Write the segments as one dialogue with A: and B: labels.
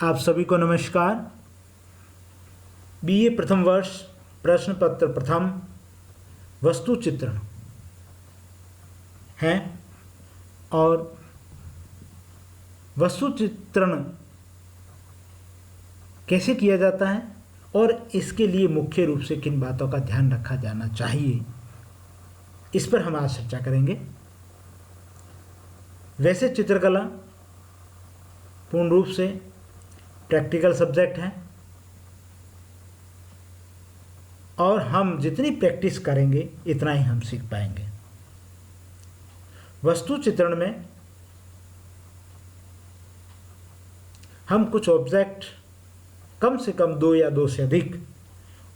A: आप सभी को नमस्कार। बीए प्रथम वर्ष प्रश्न पत्र प्रथम वस्तु चित्रण है और वस्तु चित्रण कैसे किया जाता है और इसके लिए मुख्य रूप से किन बातों का ध्यान रखा जाना चाहिए, इस पर हम आज चर्चा करेंगे। वैसे चित्रकला पूर्ण रूप से प्रैक्टिकल सब्जेक्ट है और हम जितनी प्रैक्टिस करेंगे इतना ही हम सीख पाएंगे। वस्तु चित्रण में हम कुछ ऑब्जेक्ट, कम से कम 2 या 2 से अधिक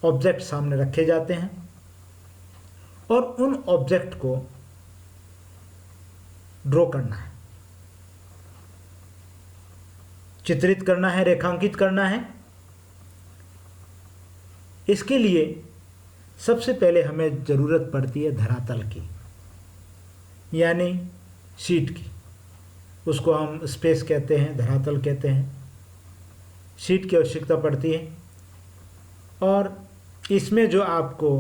A: ऑब्जेक्ट सामने रखे जाते हैं और उन ऑब्जेक्ट को ड्रॉ करना है, चित्रित करना है, रेखांकित करना है। इसके लिए सबसे पहले हमें ज़रूरत पड़ती है धरातल की, यानी शीट की। उसको हम स्पेस कहते हैं, धरातल कहते हैं। शीट की आवश्यकता पड़ती है और इसमें जो आपको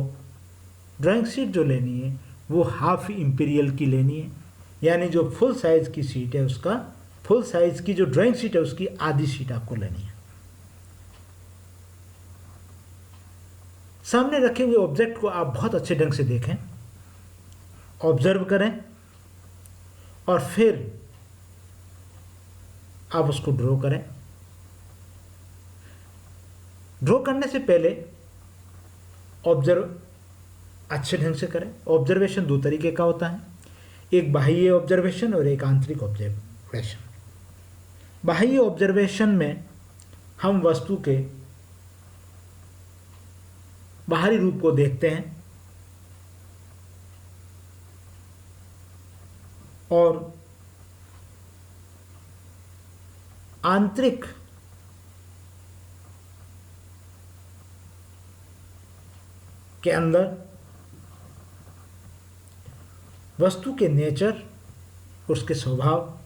A: ड्राइंग शीट जो लेनी है वो हाफ इंपीरियल की लेनी है, यानी जो फुल साइज़ की शीट है उसका, फुल साइज़ की जो ड्राइंग शीट है उसकी आधी शीट आपको लेनी है। सामने रखे हुए ऑब्जेक्ट को आप बहुत अच्छे ढंग से देखें, ऑब्जर्व करें और फिर आप उसको ड्रॉ करें। ड्रॉ करने से पहले ऑब्जर्व अच्छे ढंग से करें। ऑब्जर्वेशन 2 तरीके का होता है, एक बाह्य ऑब्जर्वेशन और एक आंतरिक ऑब्जर्वेशन। बाह्य ऑब्जर्वेशन में हम वस्तु के बाहरी रूप को देखते हैं और आंतरिक के अंदर वस्तु के नेचर, उसके स्वभाव,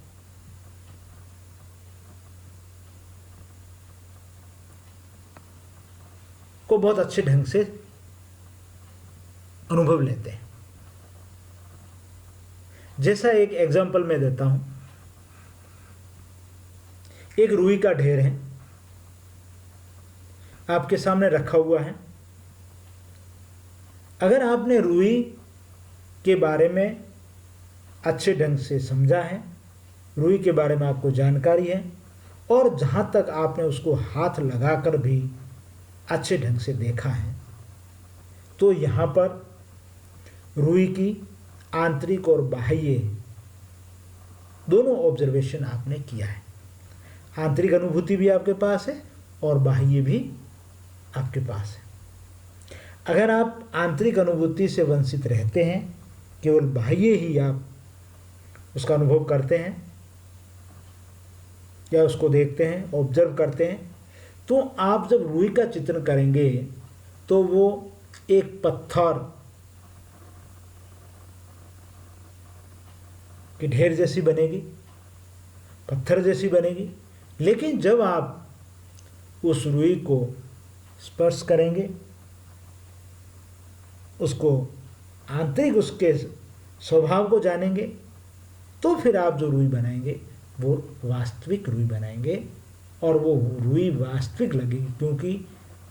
A: को बहुत अच्छे ढंग से अनुभव लेते हैं। जैसा एक एग्जांपल मैं देता हूं, एक रुई का ढेर है, आपके सामने रखा हुआ है। अगर आपने रुई के बारे में अच्छे ढंग से समझा है, रुई के बारे में आपको जानकारी है और जहाँ तक आपने उसको हाथ लगाकर भी अच्छे ढंग से देखा है, तो यहाँ पर रुई की आंतरिक और बाह्य दोनों ऑब्जर्वेशन आपने किया है। आंतरिक अनुभूति भी आपके पास है और बाह्य भी आपके पास है। अगर आप आंतरिक अनुभूति से वंचित रहते हैं, केवल बाह्य ही आप उसका अनुभव करते हैं या उसको देखते हैं, ऑब्जर्व करते हैं, तो आप जब रुई का चित्रण करेंगे तो वो एक पत्थर की ढेर जैसी बनेगी, पत्थर जैसी बनेगी। लेकिन जब आप उस रुई को स्पर्श करेंगे, उसको आंतरिक उसके स्वभाव को जानेंगे, तो फिर आप जो रुई बनाएंगे वो वास्तविक रुई बनाएंगे और वो रुई वास्तविक लगेगी, क्योंकि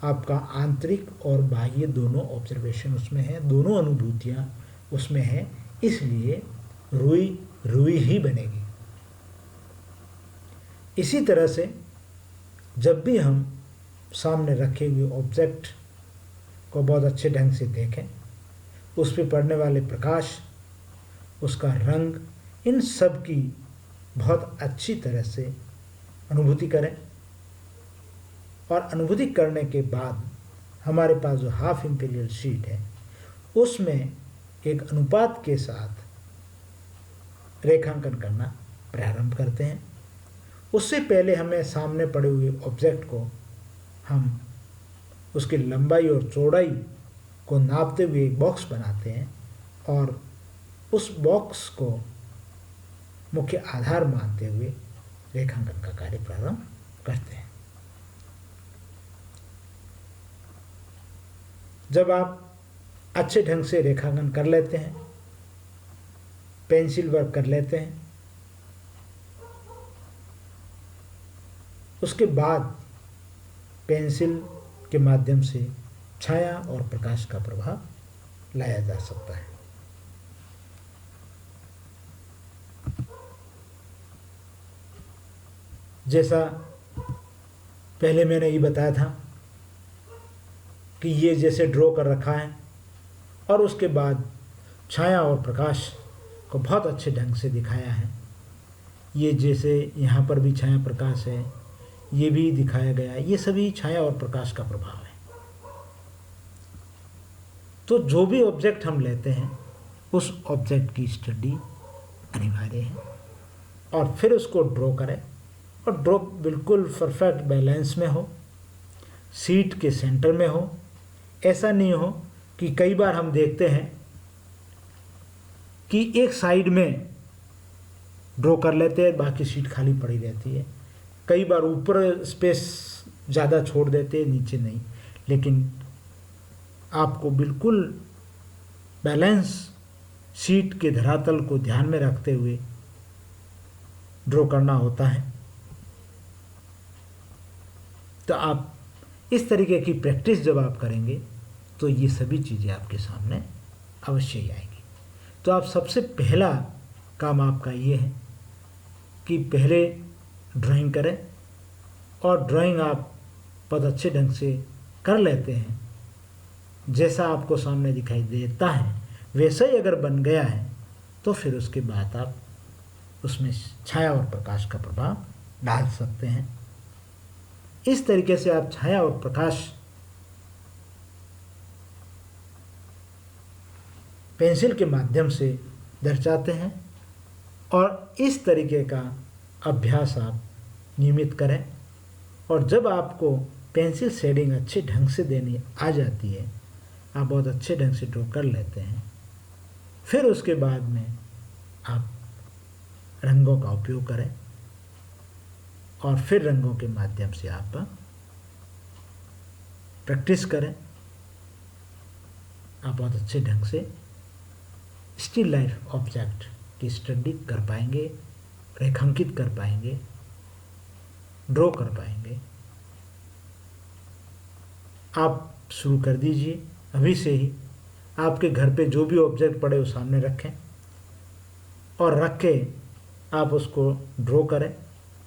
A: आपका आंतरिक और बाह्य दोनों ऑब्जर्वेशन उसमें है, दोनों अनुभूतियाँ उसमें हैं, इसलिए रुई रुई ही बनेगी। इसी तरह से जब भी हम सामने रखे हुए ऑब्जेक्ट को बहुत अच्छे ढंग से देखें, उस पर पड़ने वाले प्रकाश, उसका रंग, इन सब की बहुत अच्छी तरह से अनुभूति करें और अनुभूति करने के बाद हमारे पास जो हाफ इंपीरियल शीट है उसमें एक अनुपात के साथ रेखांकन करना प्रारंभ करते हैं। उससे पहले हमें सामने पड़े हुए ऑब्जेक्ट को हम उसकी लंबाई और चौड़ाई को नापते हुए एक बॉक्स बनाते हैं और उस बॉक्स को मुख्य आधार मानते हुए रेखांकन का कार्य प्रारंभ करते हैं। जब आप अच्छे ढंग से रेखांकन कर लेते हैं, पेंसिल वर्क कर लेते हैं, उसके बाद पेंसिल के माध्यम से छाया और प्रकाश का प्रभाव लाया जा सकता है। जैसा पहले मैंने ये बताया था कि ये जैसे ड्रॉ कर रखा है और उसके बाद छाया और प्रकाश को बहुत अच्छे ढंग से दिखाया है। ये जैसे यहाँ पर भी छाया प्रकाश है, ये भी दिखाया गया है। ये सभी छाया और प्रकाश का प्रभाव है। तो जो भी ऑब्जेक्ट हम लेते हैं उस ऑब्जेक्ट की स्टडी अनिवार्य है और फिर उसको ड्रॉ करें और ड्रॉ बिल्कुल परफेक्ट बैलेंस में हो, सीट के सेंटर में हो। ऐसा नहीं हो कि कई बार हम देखते हैं कि एक साइड में ड्रॉ कर लेते हैं, बाकी सीट खाली पड़ी रहती है। कई बार ऊपर स्पेस ज़्यादा छोड़ देते हैं, नीचे नहीं। लेकिन आपको बिल्कुल बैलेंस सीट के धरातल को ध्यान में रखते हुए ड्रॉ करना होता है। तो आप इस तरीके की प्रैक्टिस जब आप करेंगे तो ये सभी चीज़ें आपके सामने अवश्य ही आएंगी। तो आप सबसे पहला काम आपका ये है कि पहले ड्राइंग करें और ड्राइंग आप बहुत अच्छे ढंग से कर लेते हैं। जैसा आपको सामने दिखाई देता है वैसा ही अगर बन गया है तो फिर उसके बाद आप उसमें छाया और प्रकाश का प्रभाव डाल सकते हैं। इस तरीके से आप छाया और प्रकाश पेंसिल के माध्यम से दर्शाते हैं और इस तरीके का अभ्यास आप नियमित करें। और जब आपको पेंसिल शेडिंग अच्छे ढंग से देनी आ जाती है, आप बहुत अच्छे ढंग से ड्रॉ कर लेते हैं, फिर उसके बाद में आप रंगों का उपयोग करें और फिर रंगों के माध्यम से आप प्रैक्टिस करें। आप बहुत अच्छे ढंग से स्टिल लाइफ ऑब्जेक्ट की स्टडी कर पाएंगे, रेखांकित कर पाएंगे, ड्रॉ कर पाएंगे। आप शुरू कर दीजिए अभी से ही। आपके घर पे जो भी ऑब्जेक्ट पड़े वो सामने रखें और रख के आप उसको ड्रॉ करें,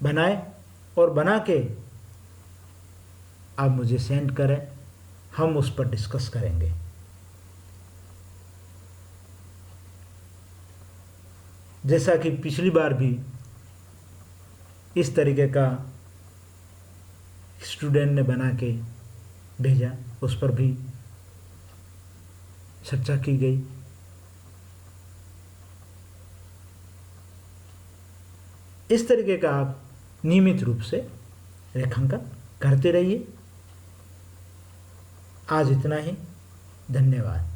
A: बनाएं और बना के आप मुझे सेंड करें, हम उस पर डिस्कस करेंगे। जैसा कि पिछली बार भी इस तरीके का स्टूडेंट ने बना के भेजा, उस पर भी चर्चा की गई। इस तरीके का आप नियमित रूप से रेखांकन करते रहिए। आज इतना ही। धन्यवाद।